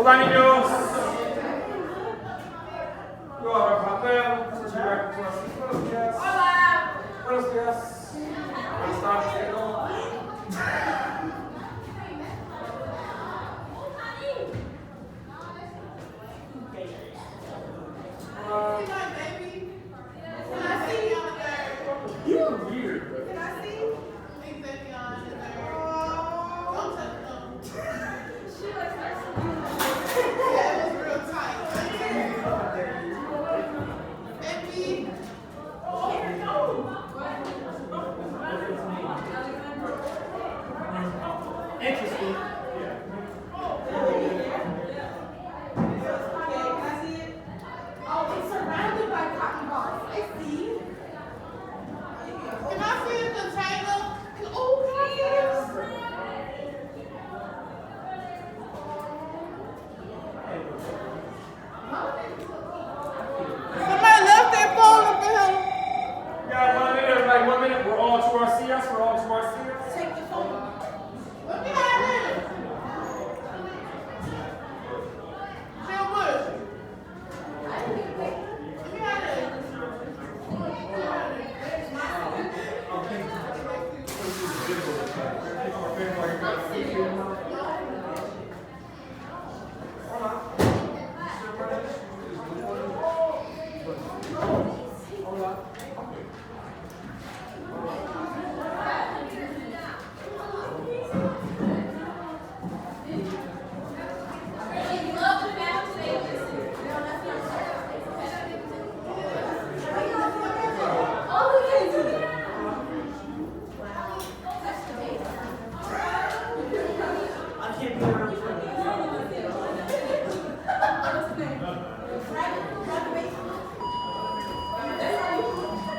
va, niños? Yo a Rafael. Buenos días. Hola. Buenos días. ¿Cómo estás? You're weird. Can I see? Ain't Baby on in there. Don't touch them. She was yeah, it was real tight. Baby. Oh, here we go. Interesting. Oh, it's surrounded by cotton balls. I see. Can I see the container? Oh, yes. Somebody left their phone up in here. Yeah, 1 minute, like 1 minute. We're all to our CS. We're all to our CS. Take the phone. Let me have it. Bill Bush. Let me have it.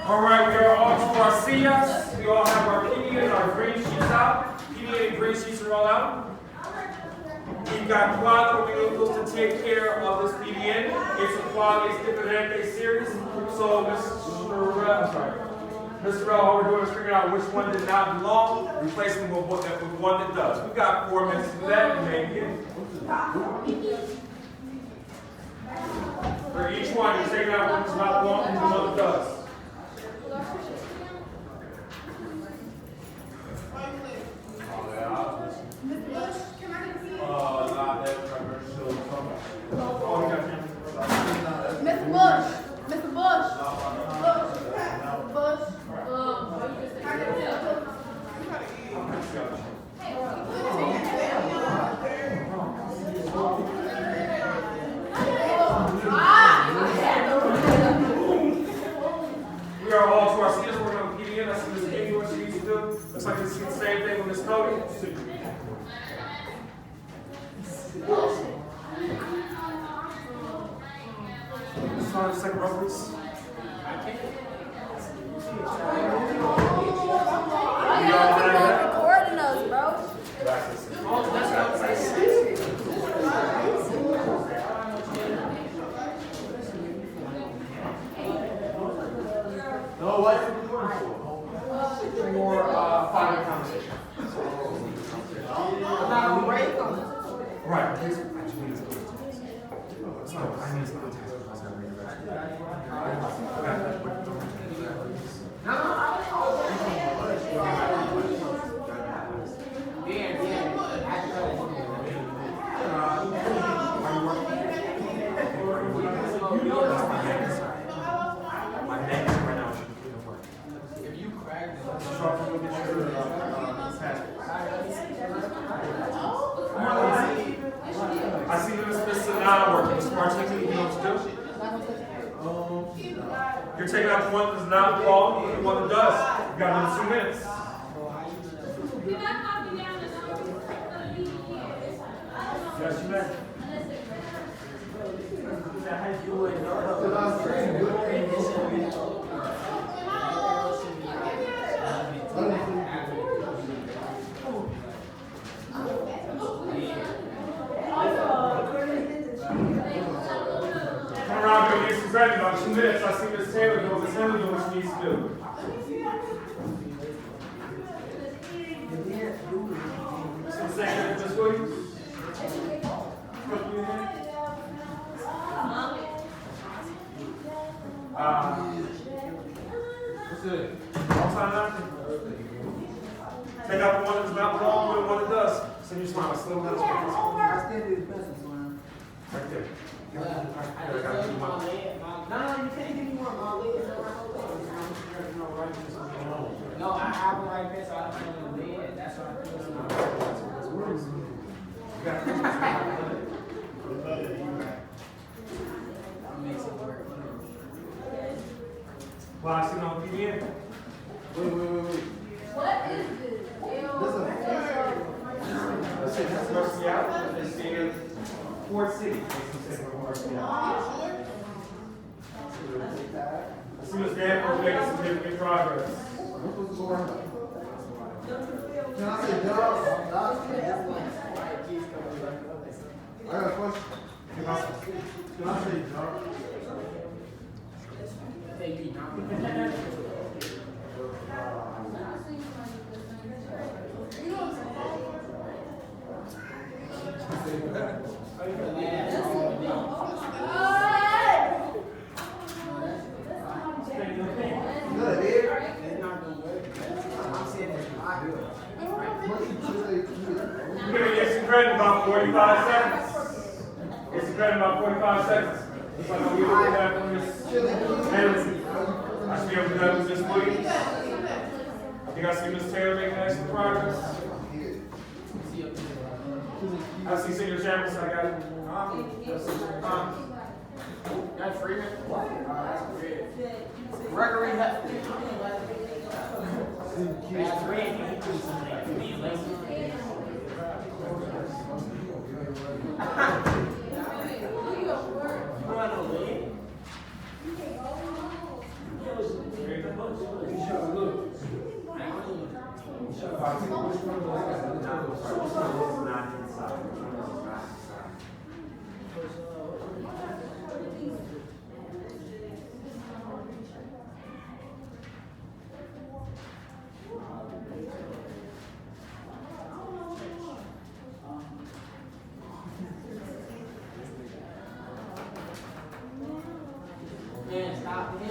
All right, we are on to our CS. We all have our PDA and our green sheets out. PDA and green sheets are all out. We've got cuatro minutos to take care of this PDN. It's a Quales Diferente series. So, Mr. Rell, all we're doing is figuring out which one did not belong, replacing them with one that does. We've got 4 minutes to do that. You may begin. For each one, you're taking out one that's not belong and the one that does. Mr. Bush. Mr. Bush. Bush. We are all to our seats. We're going to PDN. I see Ms. Amy what she needs to do. Looks like it's the same thing with Ms. Cody. Start the second row, please. Recording us, bro. No, what are we doing for? For 5-minute conversation. Not a break on it. Right. It's not, I mean, it's not. I see Ms. Sanaa working. Ms. Martinez, you know what to do? You're taking out the one that does not belong, the one that does. You got another 2 minutes. Yes, you may. Come around here, get some credit about 2 minutes. I see Ms. Taylor doing what she needs to do. Some second, Ms. Williams. All time nothing. Take out the one that's not wrong with the one that does. So you just want to slow down. Right there. I got you my leg. No, you can't give me more. My leg is right. No, I have a right there, so I don't feel in the bed. That's why I feel in my Well, I see no PDN. Wait. What is this? That's Mercy out. It's in Fort City. As soon as Dan was making significant progress. Can I say dog? I got a question. Can I say dog? You're going to get some credit in about 45 seconds. Get some credit in about 45 seconds. It's like we look at on this. I should be able to do that with Ms. Williams. I think I see Ms. Taylor making excellent progress. I see Senior Chambers, I got it. That's Freeman. What? Gregory Hefty. That's red.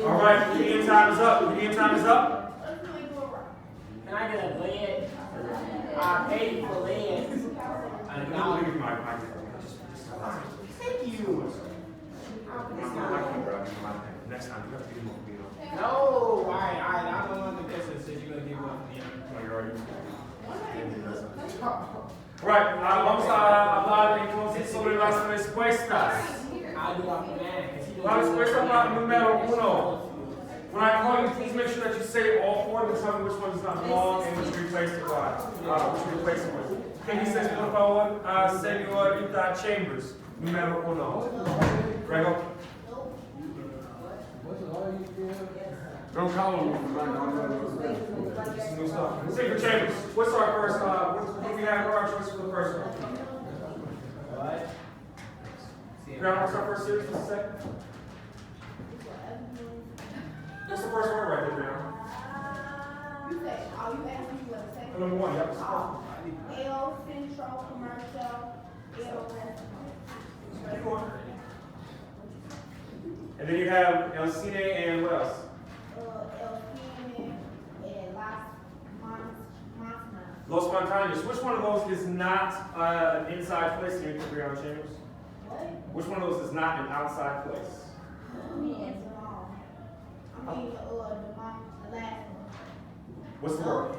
All right, PDN time is up. PDN time is up. Can I get a lead? I paid for lead. Thank you. Next time, you have to do more. No, I don't want the person that said you're going to give up. Right, vamos a hablar entonces sobre las respuestas. I'll do off the man. La respuesta para número 1. When I call you, please make sure that you say all 4 and tell me which one does not belong and which replace it by. Which replace it with. Can you say, por favor, señorita Chambers, número 1. Prego. Don't call him. Secret Chambers, what's our first, what do we have for our choice for the first one? What? Grandma, what's our first series? What's the second? What's the first word right there, Grandma? You say, oh, you asked me what to say? Number 1, yep. L Central Commercial, L Restaurant. Keep going. And then you have El Cine and what else? El Cine and Los Montaños. Which one of those is not an inside place in your Chambers? What? Which one of those is not an outside place? The last one. What's the word?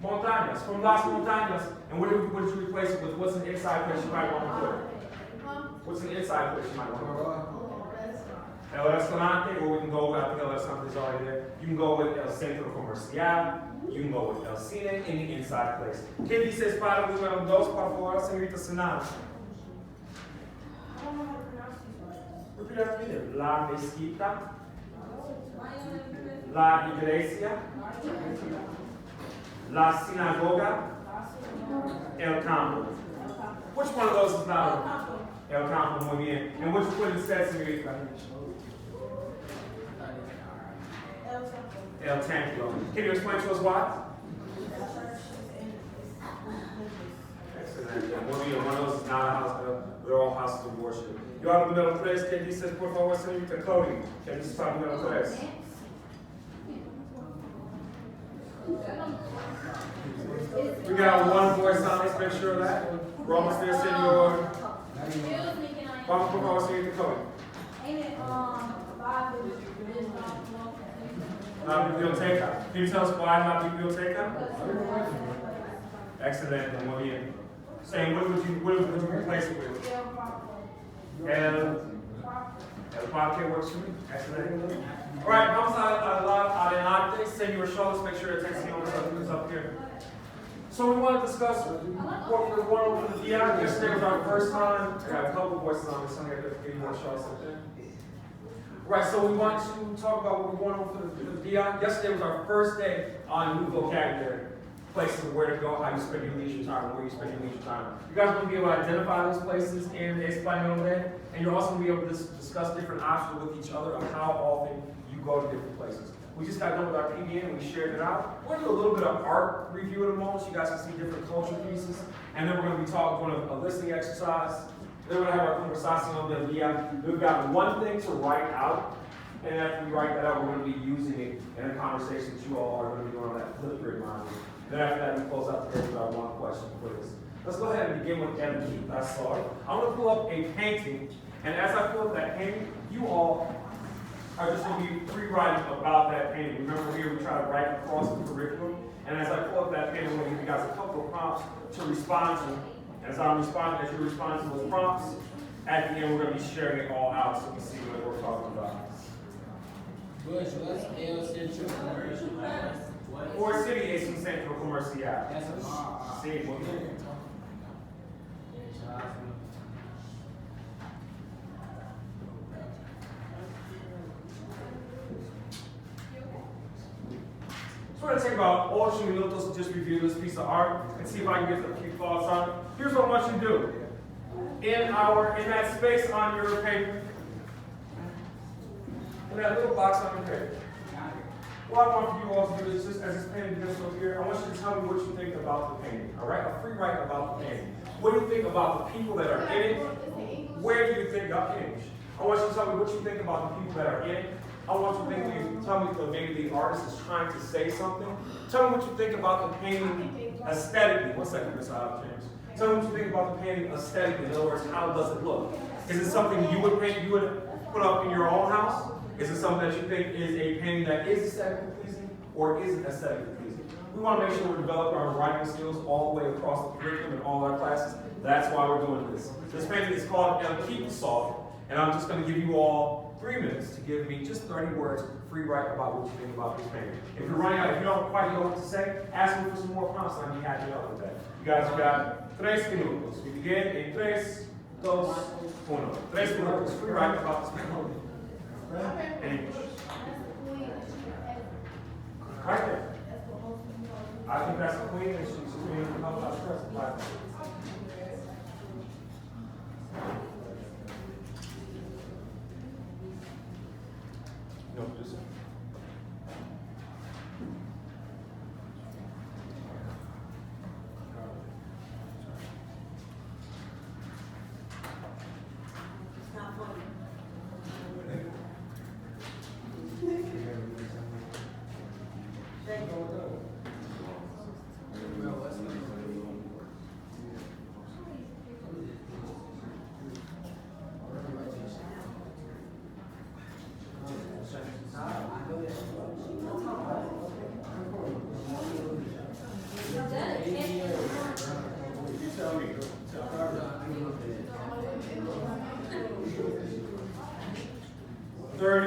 Montañas, from Las Montañas. And what did you replace it with? What's an inside place you might want to put? What's an inside place you might want to put? El Restaurante, or we can go with, I think El Restaurante is already there. You can go with El Centro Comercial. You can go with El Cine in the inside place. ¿Qué dices para número 2, por favor, señorita Senada? Repeat after me. La mezquita. La iglesia. La sinagoga. El campo. Which one of those is not El campo? Muy bien. And which one instead, señorita? El templo. Can you explain to us why? Excellent. Muy bien. One of those is not a house, they're all houses of worship. Yo hablo número 3, que dice, por favor, señorita Cody. Que dice para número 3. We got one voice on, let's make sure of that. We're almost there, senor. Vamos, por favor, señorita Cody. Biblioteca. Can you tell us why not biblioteca? Excellent, muy bien. Saying, what would you replace it with? El parque works for me. Excellent. All right, vamos adelante. Senor Shaw, let's make sure it takes who's up here. So we want to discuss what we're going over the DI. Yesterday was our first time. I got a couple of voices on this. I'm going to give you more shots up there. Right, so we want to talk about what we're going over for the DI. Yesterday was our first day on new vocabulary. Places of where to go, how you spend your leisure time, and where you spend your leisure time. You guys will be able to identify those places in Espanol there, and you're also going to be able to discuss different options with each other of how often you go to different places. We just got done with our PDN and we shared it out. We're going to do a little bit of art review in a moment so you guys can see different culture pieces, and then we're going to be doing a listening exercise. Then we're going to have our conversación del día. We've got one thing to write out, and after we write that out, we're going to be using it in a conversation that you all are going to be doing on that Flipgrid module. Then after that, we close out today with our one question for this. Let's go ahead and begin with keep that started. I'm going to pull up a painting, and as I pull up that painting, you all are just going to be free writing about that painting. Remember here, we try to write across the curriculum, and as I pull up that painting, I'm going to give you guys a couple of prompts to respond to. As I'm responding, as you respond to those prompts, at the end, we're going to be sharing it all out so we see what we're talking about. Bush, what's El Centro Commercial? Ford City es un centro comercial. That's a bar. Sí, muy bien. So we're going to take about 8 minutos to just review this piece of art and see if I can get a few thoughts on it. Here's what I want you to do. In that space on your paper, in that little box on your paper, what I want you all to do is just, as this painting is over here, I want you to tell me what you think about the painting, all right? A free write about the painting. What do you think about the people that are in it? Where do you think, English? I want you to tell me what you think about the people that are in it. I want you to tell me if maybe the artist is trying to say something. Tell me what you think about the painting aesthetically. 1 second, Ms. James. Tell me what you think about the painting aesthetically. In other words, how does it look? Is it something you would paint, you would put up in your own house? Is it something that you think is a painting that is aesthetically pleasing or isn't aesthetically pleasing? We want to make sure we're developing our writing skills all the way across the curriculum in all our classes. That's why we're doing this. This painting is called El Kipasov, and I'm just going to give you all 3 minutes to give me just 30 words, free write about what you think about this painting. If you're running out, if you don't quite know what to say, ask me for some more prompts and I'll be happy to help with that. You guys have got 3 minutos. We begin in 3, 2, 1. 3 minutos, free write about this painting. English. Right there. I think that's the queen, and she's the queen of the house. No, just.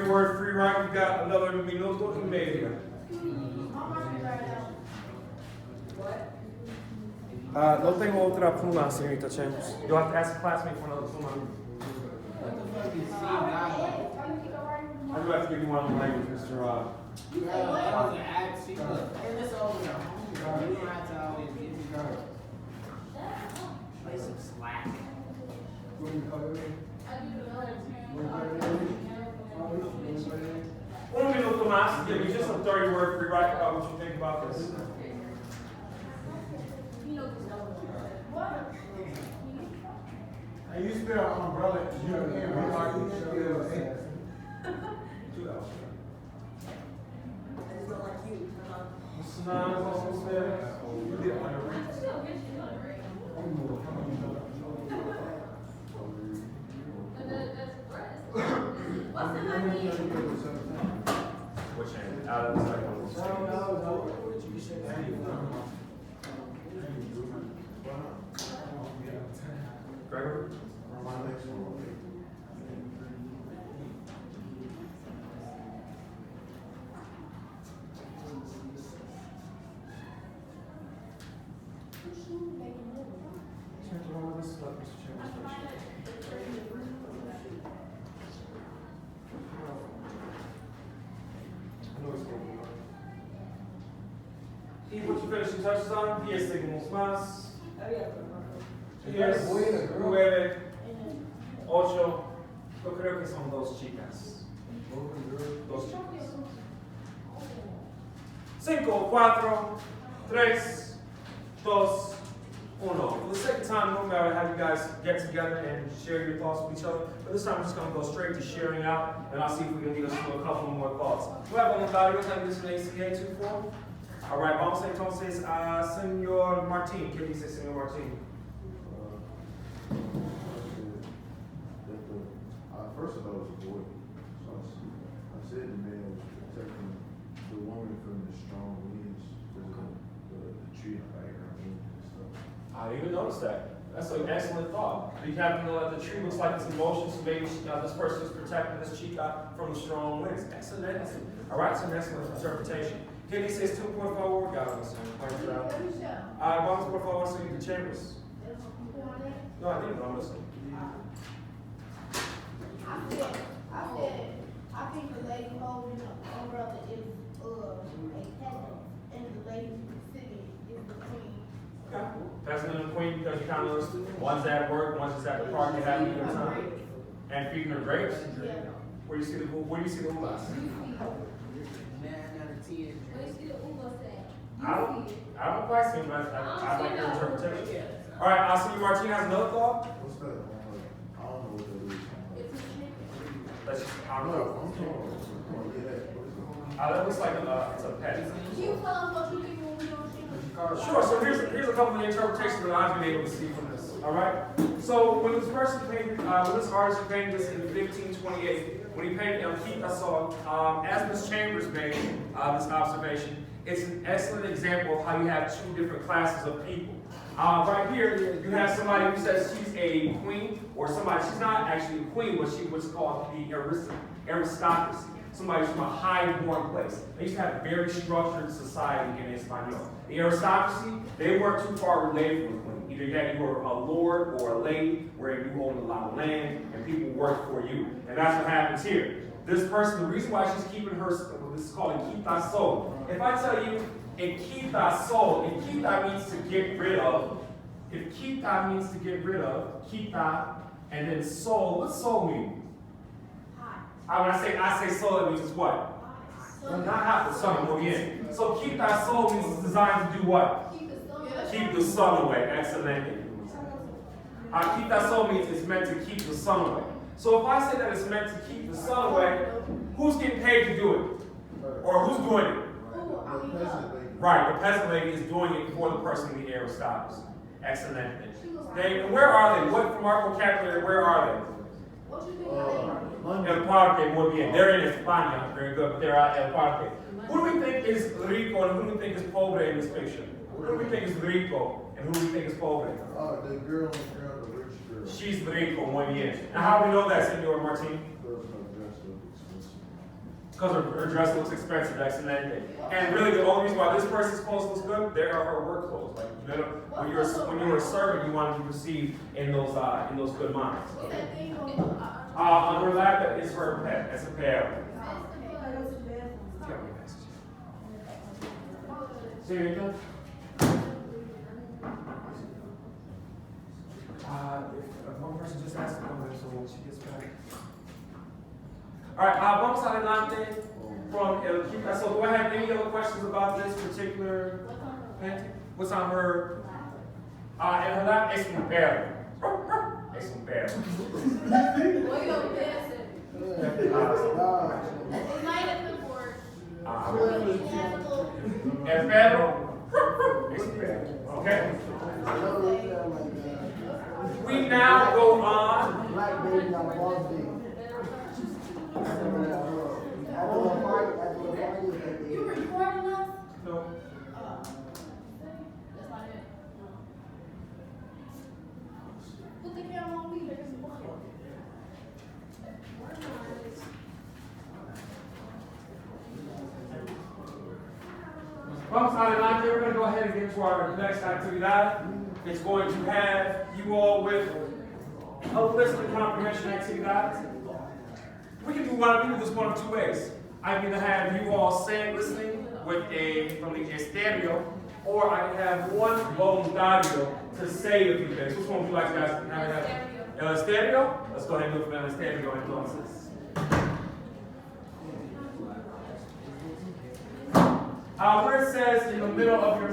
Word free write, we got another minuto y media. No tengo otra pluma, señorita Chambers. You'll have to ask a classmate for another pluma. What the fuck is C9? I do have to give you one on language, Mr. Girl, that was an act. See, look, and this over there. You don't have to always get me, girl. Play some slack. Un minuto más. Give me just a 30-word free write about what you think about this. And you spell umbrella, U-M-B-R-E-L-A. Sanaa is also spelled. You did underrated. What's the honey? Which end? Out of the second. No. You should have. Gregory? My next one. Y what you finishing touches on? 10 segundos más. 10, 9, 8. Yo creo que son dos chicas. Dos chicas. 5, 4, 3, 2, 1. For the sake of time, normally I would have you guys get together and share your thoughts with each other. But this time we're just going to go straight to sharing out, and I'll see if we can lead us through a couple more thoughts. Nuevo voluntario, ¿están listos en ACA 2-4? All right, vamos entonces a Señor Martín. ¿Qué dice Señor Martín? First of all, it was a boy. So I said the man was protecting the woman from the strong winds, because of the tree in the background and stuff. I didn't even notice that. That's an excellent thought. You have to know that the tree looks like it's in motion, so maybe this person is protecting this chica from the strong winds. Excellent. All right, it's an excellent interpretation. ¿Qué dices tú, por favor? Vamos, por favor, señor Chambers. No, I didn't know this. I think the lady holding the umbrella is a peasant, and the lady sitting is the queen. Okay. Peasant and the queen, because you kind of noticed one's at work, one's just at the park, and having a good time. And feeding her grapes. Yeah. Where do you see the uvas? 9 out of 10. I don't quite see them, but I like your interpretation. All right, I'll see you. Martin has another thought. What's that? I don't know what that is. That's just, I I don't don't know. know. I'm talking about, That looks like it's a pet. Can you tell us what you think when we don't see Sure, so here's a couple of interpretations that I've been able to see from this. All right? So when this person painted, when this artist painted this in 1528, when he painted El Quitasol, as Ms. Chambers made this observation, it's an excellent example of how you have two different classes of people. Right here, you have somebody who says she's a queen, or somebody, she's not actually a queen, but she's what's called the aristocracy. Somebody from a high-born place. They used to have a very structured society in Espanol. The aristocracy, they weren't too far related from a queen. Either you were a lord or a lady, where you owned a lot of land, and people worked for you. And that's what happens here. This person, the reason why she's keeping her, this is called a quita sol. If I tell you, a quita sol, a quita means to get rid of. If quita means to get rid of, quita, and then sol, what sol mean? When I say sol, it means it's what? Not hot, the sun, muy bien. So quita sol means it's designed to do what? Keep the sun away. Excellent. Quita sol means it's meant to keep the sun away. So if I say that it's meant to keep the sun away, who's getting paid to do it? Or who's doing it? The peasant lady. Right, the peasant lady is doing it for the person in the aristocracy. Excellent. Where are they? What from our vocabulary, where are they? El Parque, muy bien. They're in España, very good, but they're at El Parque. Who do we think is rico and who do we think is pobre in this picture? Who do we think is rico and who do we think is pobre? The girl, the rich girl. She's rico, muy bien. Now how do we know that, Senor Martin? Because her dress looks expensive, excellent. And really the only reason why this person's clothes looks good, they are her work clothes. Like, you know, when you're a servant, you want to be received in those good minds. On her lap, that is her pet. That's a pair. Señorita? If one person just asked to come in, so when she gets back. All right, vamos adelante from El Quita. So do I have any other questions about this particular painting? What's on her? En her lap es un perro. Es es un perro. Oiga, ustedes. It's not in the board. Ah, He has a little. el perro es un perro. Okay? We now go on. Black baby on boss baby. At the little party. You recording us? No. That's not it. Put the camera on me. Vamos adelante, we're going to go ahead and get to our next actividad. It's going to have you all with a listening comprehension actividad. We can do this one of two ways. I can either have you all say listening with from the estéreo, or I can have one voluntario to say a few things. Which one would you like to guys have? El estéreo? Let's go ahead and look for el estéreo entonces. Where it says in the middle of your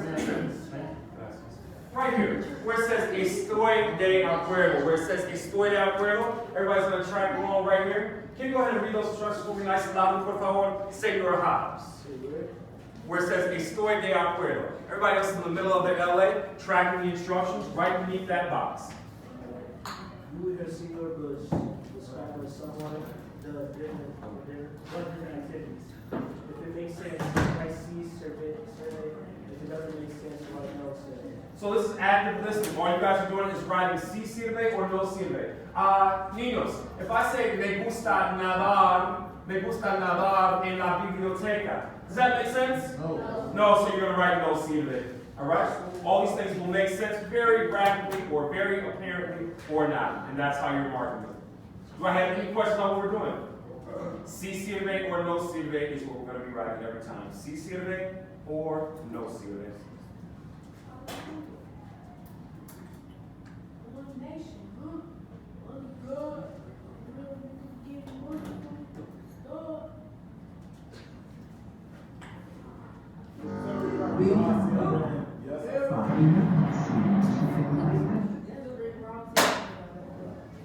right here, where it says estoy de acuerdo, where it says estoy de acuerdo, everybody's going to track along right here. Can you go ahead and read those instructions for me nice and loud, por favor? Señor Hobbs. Where it says estoy de acuerdo. Everybody else in the middle of their LA, tracking the instructions right beneath that box. You and Senor Bush describe with someone the different activities. If it makes sense, write C, survey. If it doesn't make sense, write no, survey. So this is active listening. All you guys are doing is writing sí sirve or no sirve. Niños, if I say me gusta nadar en la biblioteca, does that make sense? No. No, so you're going to write no sirve. All right? All these things will make sense very rapidly or very apparently or not. And that's how you're marking them. Do I have any questions on what we're doing? Sí sirve or no sirve is what we're going to be writing every time. Sí sirve or no sirve. One nation, one God,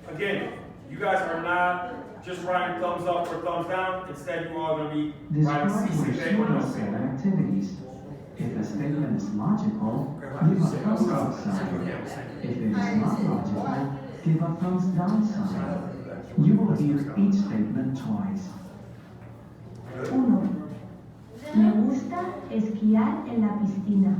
Again, you guys are not just writing thumbs up or thumbs down. Instead, you all are going to be writing Describe CCJ or which no of said CCJ. activities. If a statement is logical, give a thumbs up sign. If it is not logical, give a thumbs down sign. You will hear each statement twice. 1. Me gusta esquiar en la piscina.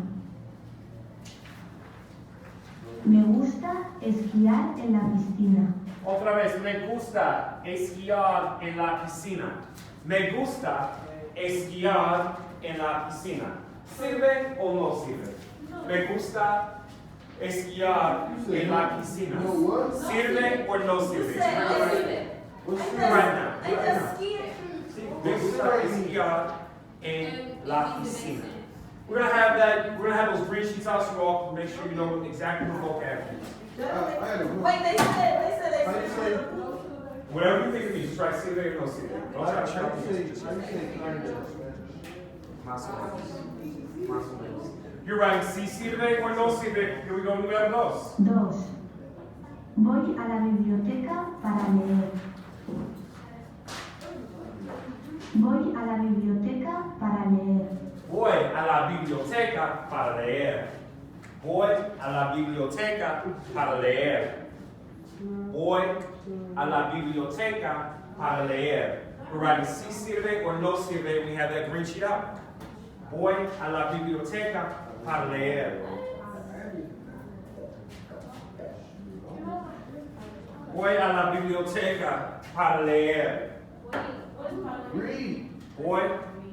Me gusta esquiar en la piscina. Otra vez, me gusta esquiar en la piscina. Me gusta esquiar en la piscina. ¿Sirve o no sirve? Me gusta esquiar en la piscina. No what? ¿Sirve or no sirve? What's Right now. I just skied. Me gusta esquiar en la piscina. We're gonna have that. We're gonna have those green sheets out so you all can make sure you know exactly what vocabulary. I had a Wait, they said How do you say? Whatever you think it means, just write sirve or no sirve. Don't try to How shout do you say kind in Spanish? Más o menos. Más o menos. You're writing si sirve or no sirve. Here we go, número dos. 2. Voy a la biblioteca para leer. Voy a la biblioteca para leer. Voy a la biblioteca para leer. Voy a la biblioteca para leer. Voy a la biblioteca para leer. We're writing si sirve or no sirve. We have that green sheet out. Voy a la biblioteca para leer. Voy a la biblioteca para leer. Read. Voy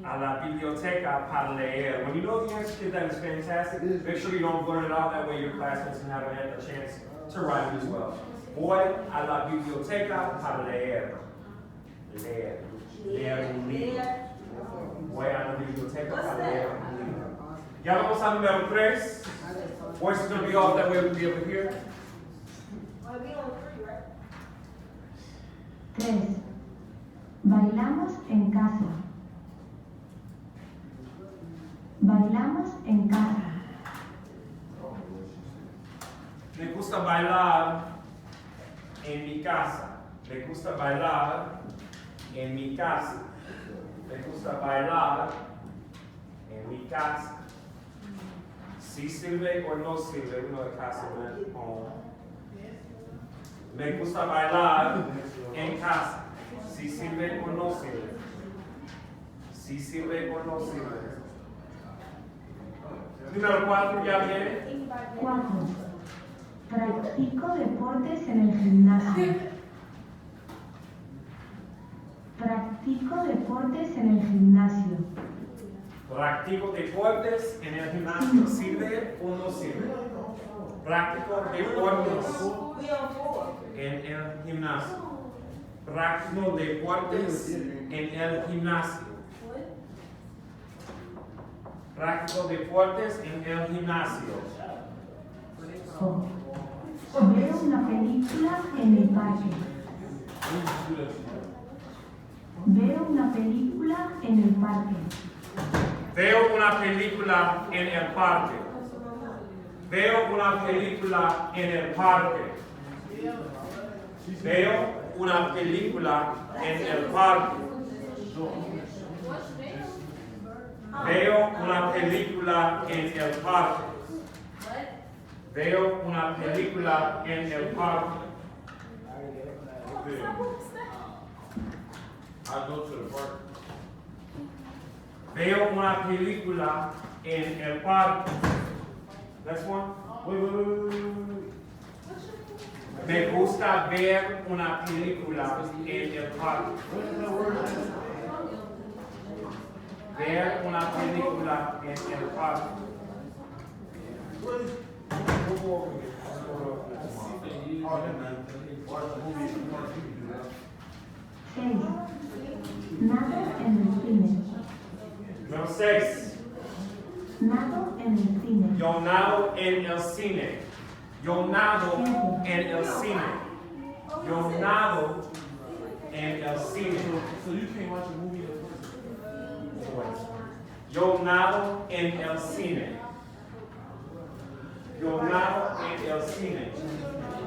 a la biblioteca para leer. When you know the answer to that is fantastic. Make sure you don't blurt it out. That way your classmates can have a chance to write it as well. Voy a la biblioteca para leer. Leer. Leer un libro. Voy a la biblioteca para leer un libro. Ya vamos a número 3. Voice is going to be off, that way we'll be able to hear. 3. Bailamos en casa. Bailamos en casa. Me gusta bailar en mi casa. Me gusta bailar en mi casa. Me gusta bailar en mi casa. Si sirve o no sirve, uno de casa, home. Me gusta bailar en casa. Si sirve o no sirve. Si sirve o no sirve. Número 4 ya viene. 4. Practico deportes en el gimnasio. Practico deportes en el gimnasio. Practico deportes en el gimnasio. ¿Sirve o no sirve? Practico deportes en el gimnasio. Practico deportes en el gimnasio. Practico deportes en el gimnasio. O. Veo una película en el parque. Veo una película en el parque. Veo una película en el parque. Veo una película en el parque. Veo una película en el parque. Veo una película en el parque. Veo una película en el parque. I go to the park. Veo una película en el parque. Next one. Wait. Me gusta ver una película en el parque. Ver una película en el parque. Oh, yeah, man. Watch the movie in the park, you can do that. 6. Nado en el cine. Número 6. Nado en el cine. Yo nado en el cine. Yo nado en el cine. Yo nado en el cine. So you can't watch a movie in the park? Yo nado en el cine. Yo nado en el cine.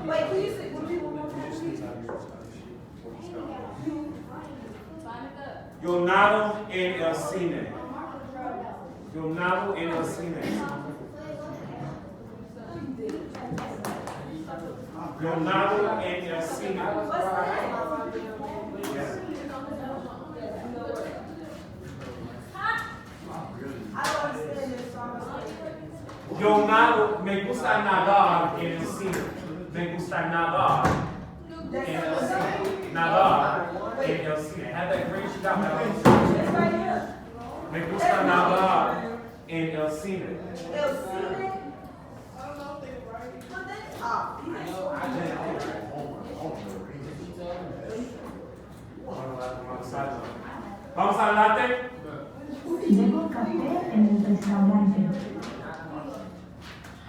Wait, can you say, would you one more time, please? Yo nado en el cine. Yo nado en el cine. Yo nado en el cine. Yes. I don't understand this, so I'm gonna Yo nado, me gusta nadar en el cine. Me gusta nadar en el cine. Nadar en el cine. Have that green sheet out, man. It's right here. Me gusta nadar en el cine. El cine. I don't know if they were right. But that's top. Vamos adelante. Bebo café en el restaurante.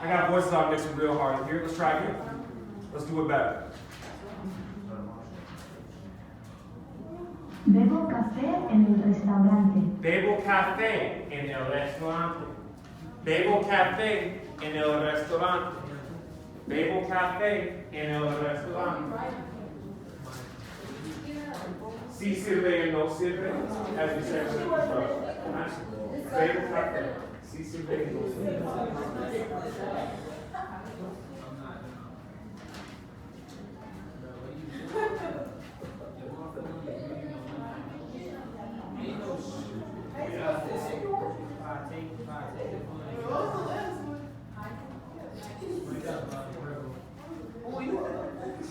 I got voices out mixing real hard here. Let's try again. Let's do it better. Bebo café en el restaurante. Bebo café en el restaurante. Bebo café en el restaurante. Bebo café en el restaurante. Si sirve o no sirve, as we said, bebo café. Si sirve o no sirve.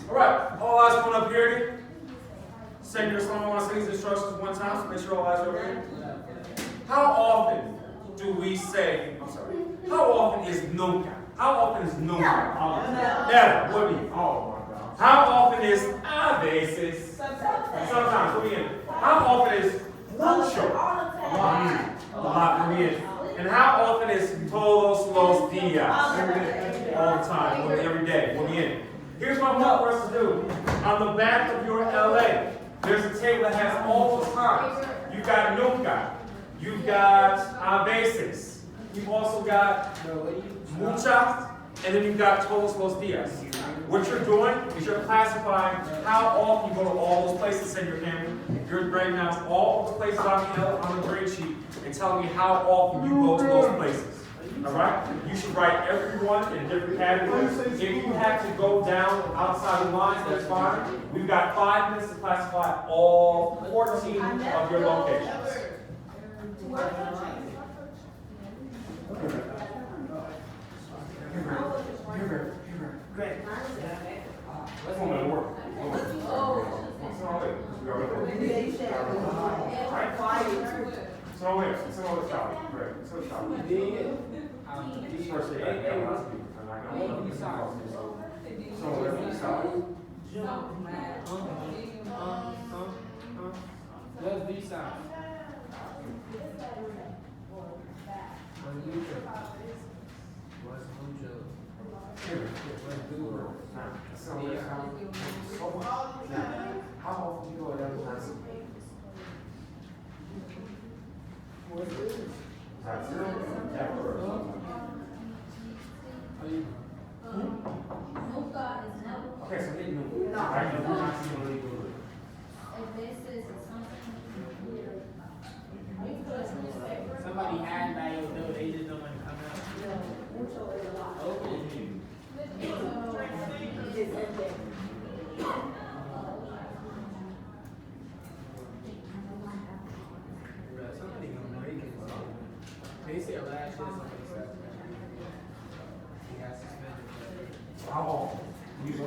All right, all eyes going up here again. Second your song, I want to say these instructions one time, so make sure all eyes are over here. How often do we say, I'm sorry, how often is nunca? How often is nunca? Never. What do you mean? Oh, my God. How often is a veces? Sometimes. What do you mean? How often is mucho? A lot. What do you mean? And how often is todos los días? Every day. All the time. Every day. What do you mean? Here's what I want for us to do. On the back of your LA, there's a table that has all those times. You've got nunca. You've got a veces. You've also got muchas And then you've got Todos Los Dias. What you're doing is you're classifying how often you go to all those places in your camera. You're writing down all of the places on the grade sheet and telling me how often you go to those places. Alright? You should write every one in different categories. If you have to go down outside the lines, that's fine. We've got 5 minutes to classify all 14 of your locations. Greg. Let's go to work. What's wrong with it? We already worked. Right? So wait, so let's stop. Right. So stop. First thing, I'm not gonna So wherever you stop. Let's be silent. How often do you go to that person? What is it? That's zero. That first. Okay, so then you I know we're not seeing what you do. Somebody had by your door, they just don't want to come out. Okay. Somebody gonna break it. They said last year somebody said he got suspended. How often? You go.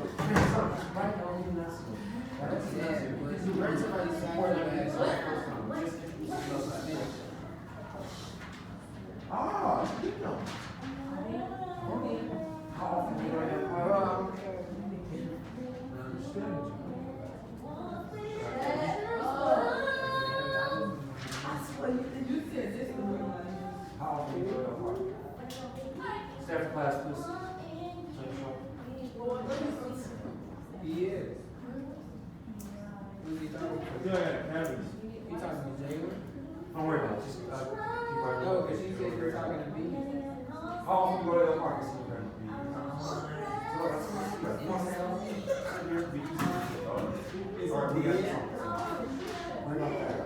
Right now, you not seeing. That's because you heard somebody say last year. Ah, you know. How often do you go to that? How often do you go to that park? Staff class, please. He is. Who's he talking to? Yeah, Evans. He talking to Jalen? Don't worry about it. Just keep right No, because she said you're talking to me. How often do you go to that park and see your friend?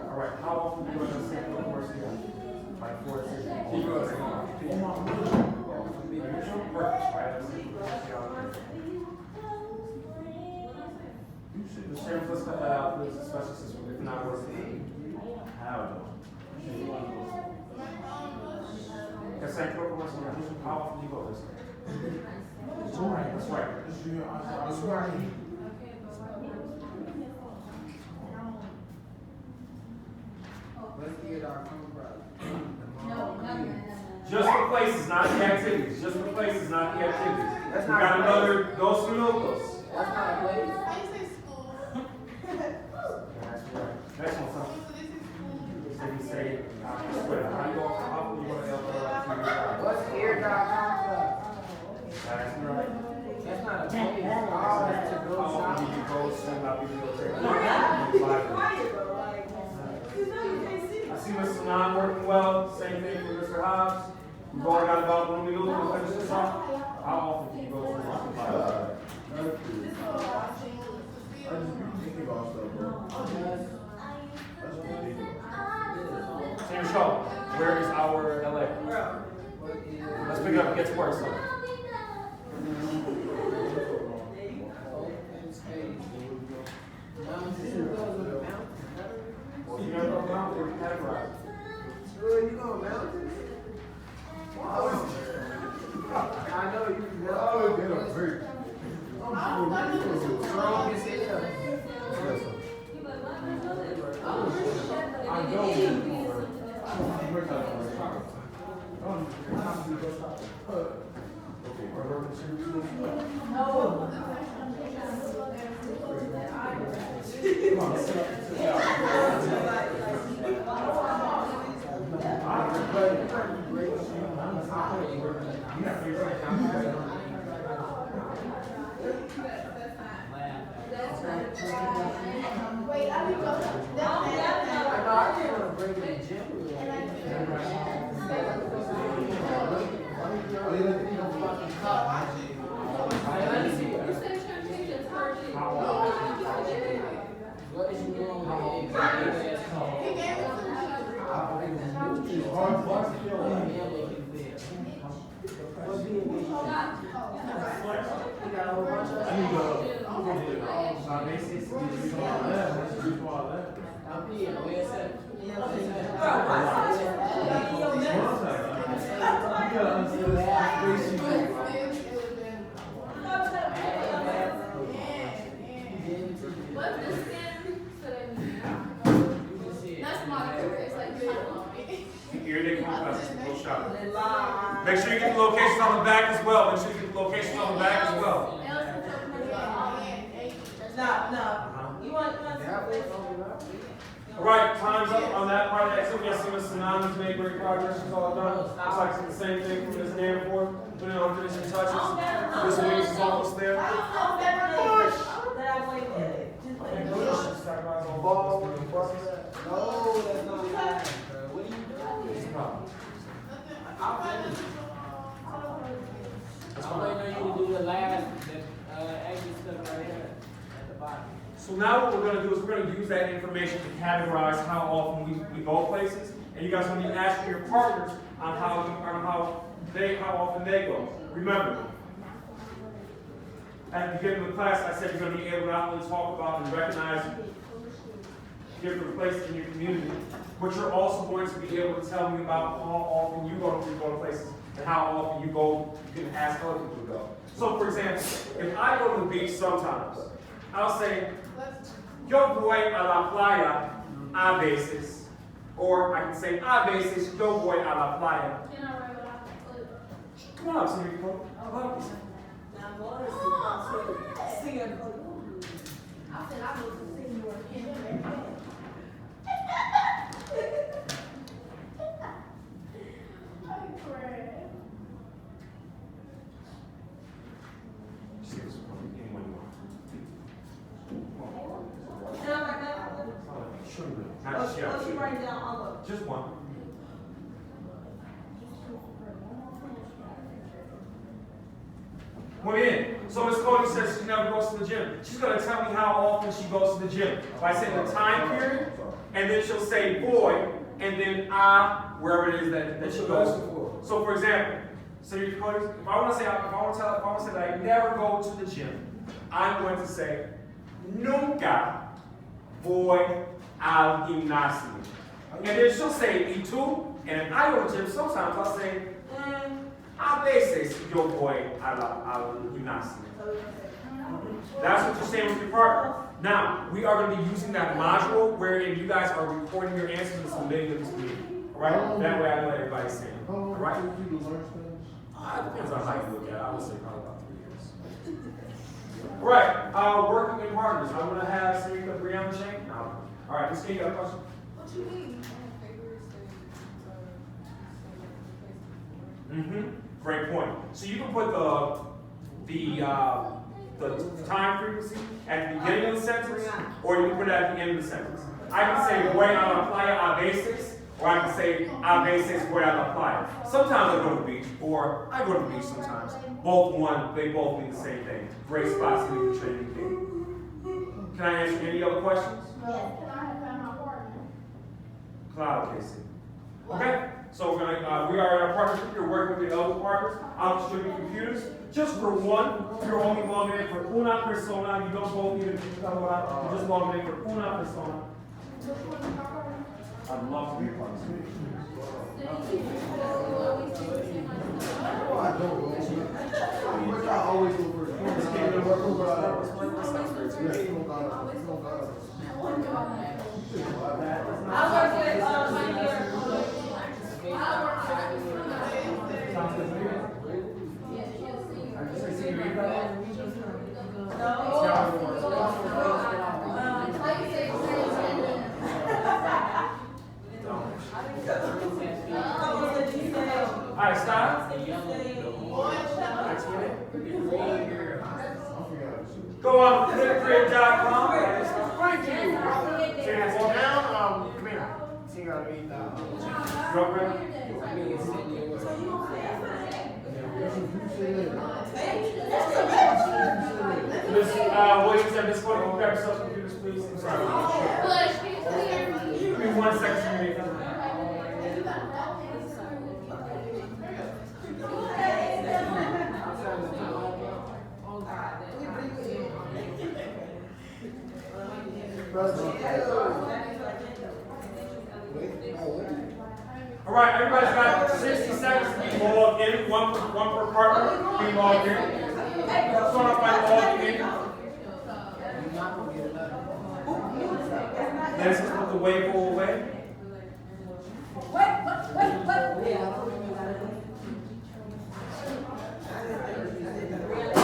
All right. How often do you go to the same university? Like 4 to 6. He goes. The sheriff let's cut that out, please, especially since we're not working. How though? That's St. Croix, how often do you go this way? That's right. That's right. That's right. Let's get our compromise. Just for places, not the activities. Just for places, not the activities. That's We not got a another Dos Minutos. That's not a place. How you say school? That's right. Next one, son. So you say, Twitter. How you go? How often you go to What's eardrop compromise? That's right. That's not a place. Oh, that's to go How often do shopping. you go swim out the military? I see Mr. Sanan working well. Same thing for Mr. Hobbs. We've only got about 1 minute to finish this off. How often do you go to the library? This is what I'm saying. I just be thinking about stuff, bro. That's ridiculous. Senior Shaw, where is our LA? Let's pick it up and get to work, son. Open space. Mountains. You go to the mountains. You know what I'm categorized. Really, you go mountains? I know you I always get a break. strong as hell. I know. Okay, we're working to come on, sit up. Wait, I need to go. I can't want to break the gym. Oh, yeah, you know, fucking cop. What's being made? You got a whole bunch of. I need to, my basis is reason why I left, that's the reason why I left. I'm being, where it's at. You gotta understand this space What's the skin? So that's my it's like Here they come, guys. Go shop. Make sure you get the locations on the back as well. Make sure you get the locations on the back as well. No. You want All right, time's up on that part of the activity. I see Ms. Sanami's made great progress. She's all done. Looks like it's the same thing from Ms. Danforth. Putting on finishing touches. Ms. Williams is almost there. No, that's not happening, bro. What are you doing? I'm waiting on you to do the last, extra stuff right here at the bottom. So now what we're going to do is we're going to use that information to categorize how often we go places. And you guys want to be asking your partners on how often they go. Remember, at the beginning of the class, I said you're going to be able to not only talk about and recognize different places in your community, but you're also going to be able to tell me about how often you go to places and how often you go. You can ask other people to go. So, for example, if I go to the beach sometimes, I'll say, yo voy a la playa a veces. Or I can say, a veces yo voy a la playa. Come on up, Senorita Cole. Come on up. Just one. Well, in. So Miss Cody says she never goes to the gym. She's going to tell me how often she goes to the gym. By saying the time period, and then she'll say boy, and then wherever it is that she goes. So for example, Senorita Cody, if I want to say that I never go to the gym, I'm going to say nunca voy al gimnasio. And then she'll say, y tú? And if I go to the gym, sometimes I'll say, a veces yo voy al gimnasio. That's what you're saying with your partner. Now, we are going to be using that module wherein you guys are recording your answers and submitting them to me. Alright? That way I know what everybody's saying. Alright? It depends on how you look at it. I would say probably about 3 years. Alright, working in partners. I'm going to have Senorita Brianna Shane. Alright, Ms. King, you got a question? What you mean? Great point. So you can put the time frequency at the beginning of the sentence, or you can put it at the end of the sentence. I can say voy a la playa a veces, or I can say a veces voy a la playa. Sometimes I go to the beach, or I go to the beach sometimes. They both mean the same thing. Great spots to leave the training game. Can I answer any other questions? Yes, can I have my partner? Cloud Casey. Okay, so we are in our partnership. You're working with the other partners. I'll distribute computers. Just for one, you're only logging in for una persona. You don't both need to you're just logging in for una persona. I'd love to be a part of this. I always go first. Alright, stop. Go on clinicgrid.com. Thank you. Come here. Drop right. Miss Williams and Miss Cody, can you grab yourself computers, please? I'm sorry. Give me 1 second. All right, everybody's got 60 seconds to be logged in. One per partner be logged in. Start off by logging in. Let's just put the wave ball away.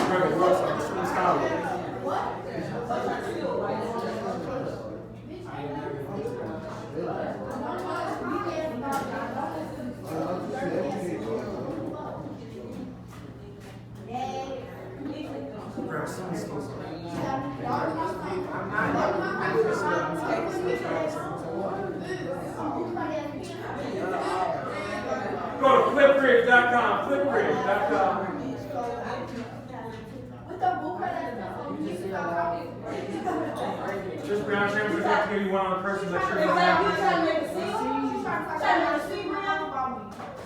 Trevor, we're also just from the style. Grab some supposed to. Go to flipgrid.com, flipgrid.com. Just Brown Chambers, we're going to give you one on person that you're going to have.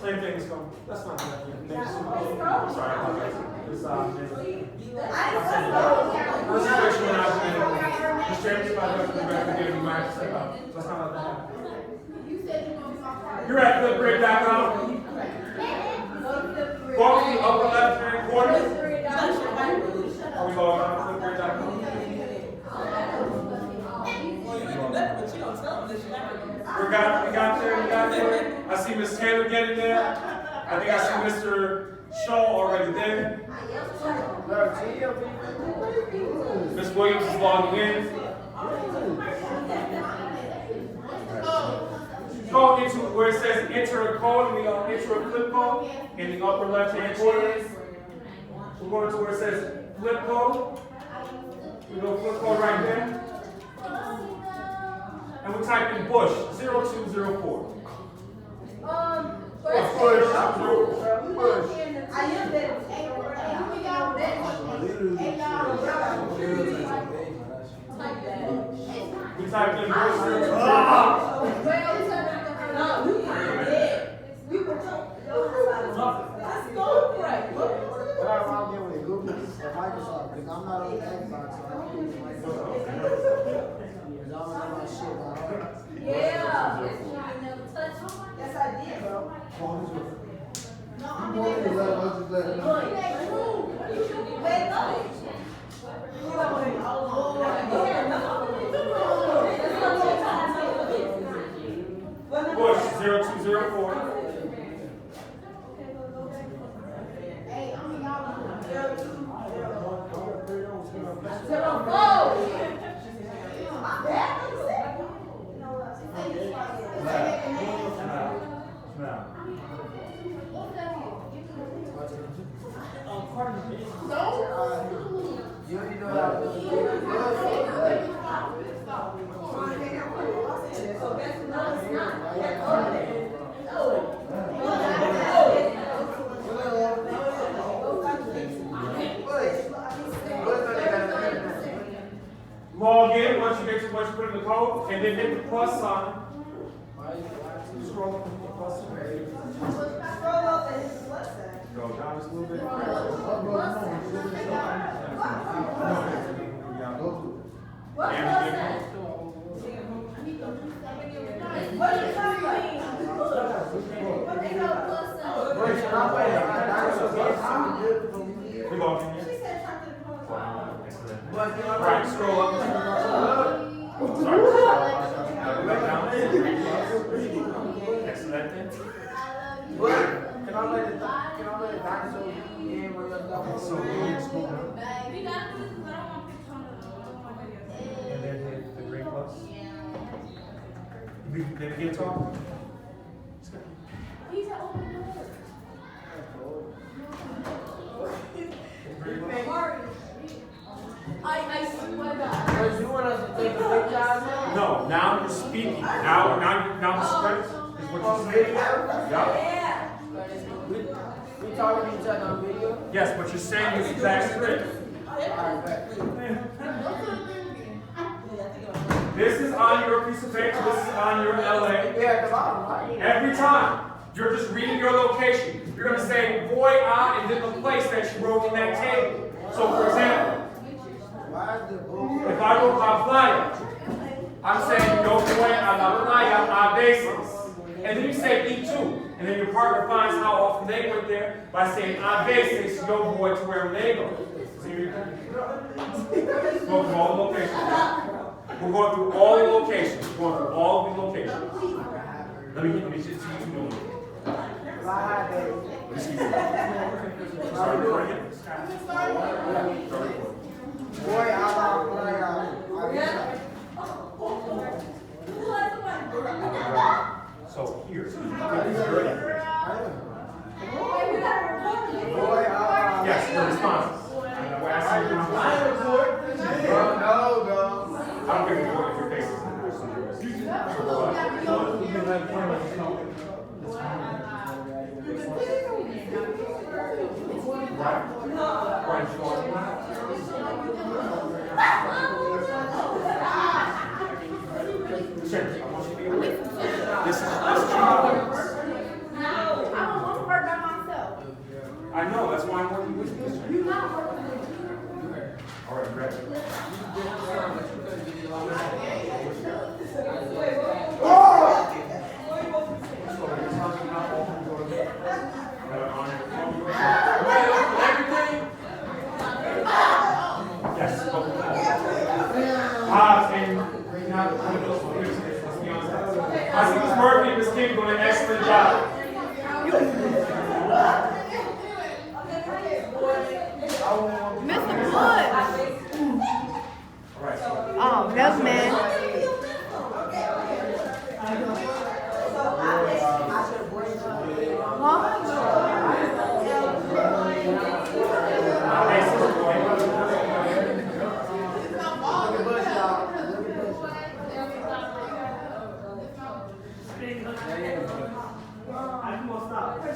Same thing is going. That's not good. Next. Sorry, I apologize. This situation when I was in the Chambers, by the way, giving you my let's not let that happen. You're at flipgrid.com. Go to the upper left hand corner. Are we going on flipgrid.com? We got there. I see Miss Taylor getting there. I think I see Mr. Shaw already there. Miss Williams is logging in. Go into where it says enter a code, and we enter a flip code in the upper left hand corner. We're going to where it says flip code. We go flip code right there. And we type in Bush 0204. Bush. We typed in Bush 0204. Log in once you get to what you put in the code, and then hit the plus sign. Scroll up and hit the plus sign. Go down just a little bit. We go up in here. Right, scroll up. Sorry. Right down. Excellent. Can I let the dinosaur in with the so scroll down. And then hit the green plus. Then again talk. He's an open door. I swear to God. You want us to take a picture now? No, now you're speaking. Now the script is what you're saying. Yeah. We talking to each other on video? Yes, what you're saying is exact script. This is on your piece of paper. This is on your LA. Every time you're just reading your location, you're going to say boy on and then the place that you wrote in that table. So, for example, if I wrote my flyer, I'm saying, yo voy a la playa a veces. And then you say y tú. And then your partner finds how often they went there by saying a veces yo voy to wherever they go. So you go through all the locations. We're going through all the locations. We're going through all the locations. Let me just see you doing it. Let's see you doing it. Start recording it. Boy, So here, so you can get this dirty. Yes, the responses. We're asking you to no. I don't care if your face is in This is No, I don't want to work by myself. I know, that's why I'm working with you. You're not working with me. All right, ready? Yes, I see Ms. Murphy and Ms. King doing an excellent job. Mr. Wood. Oh, that's man. I'm gonna stop.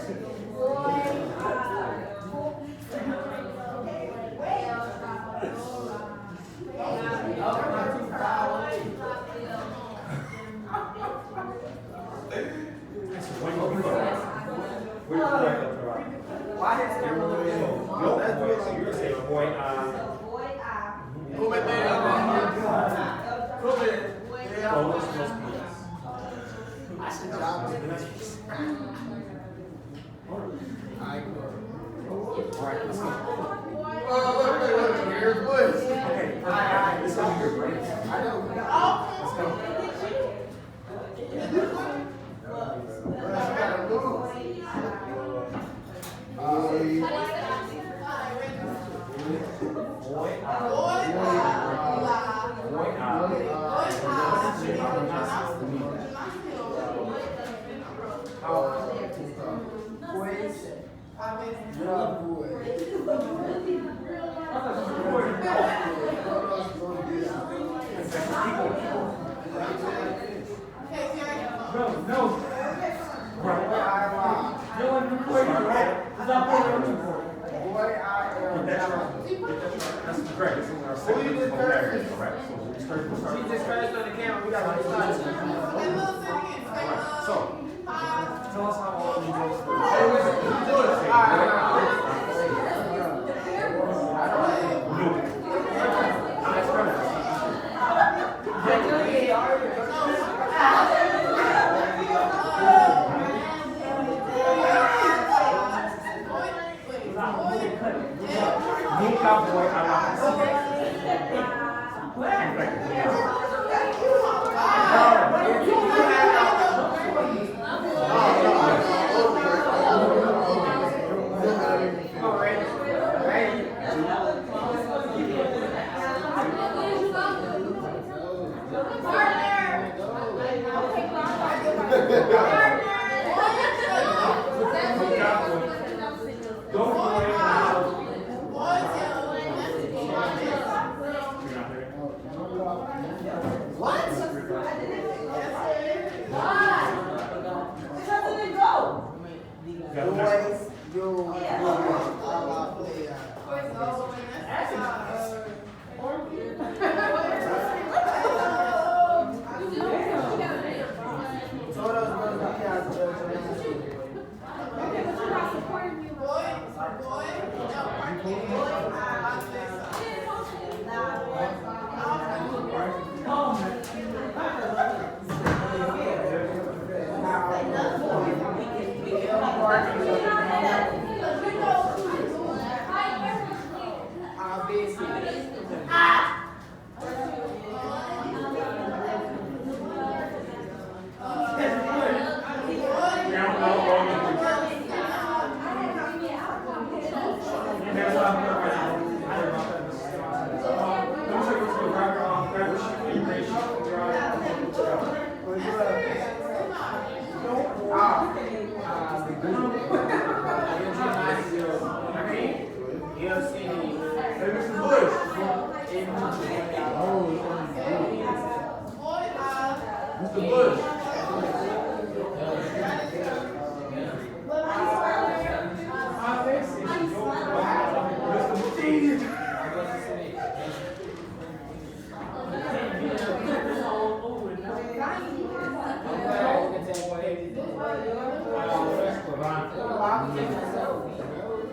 Mr. Bush.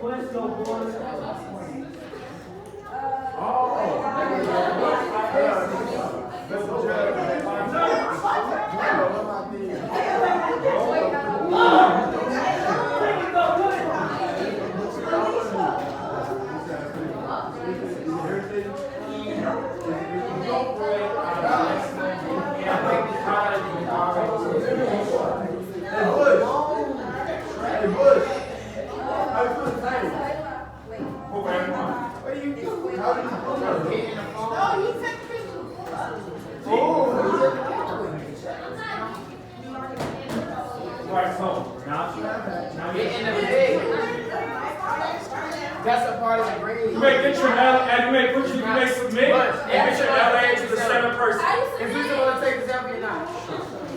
Let's go, boys. Alright, so now Get in the big. That's a part of the grade. you may get your L and you may submit and get your LA to the center person. If you don't want to take the selfie or not.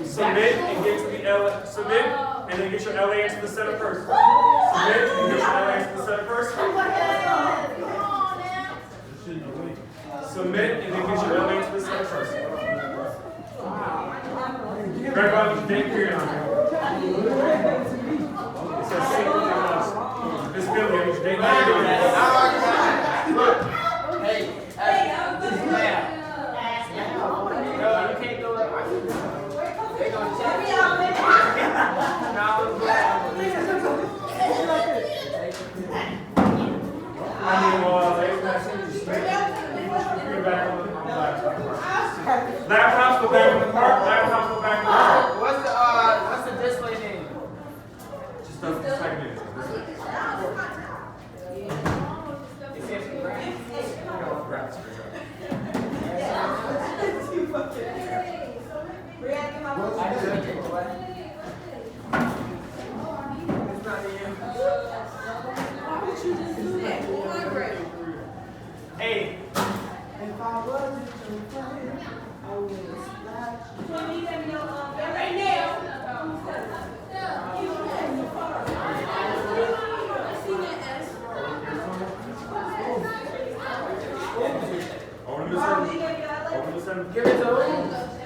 Submit and get to the submit and then get your LA into the center person. Submit and get your LA into the center person. Submit and then get your LA into the center person. Everybody, date period on here. It says single and us. This building, which date period on it. Look. Hey, this is math. No, you can't go up. They gonna check. I mean, laptops go back in the park. Laptops go back in the park. What's the display name? Just type it in. It says graph. Hey. If I wasn't your friend, I would have Over to the center. Give it to who?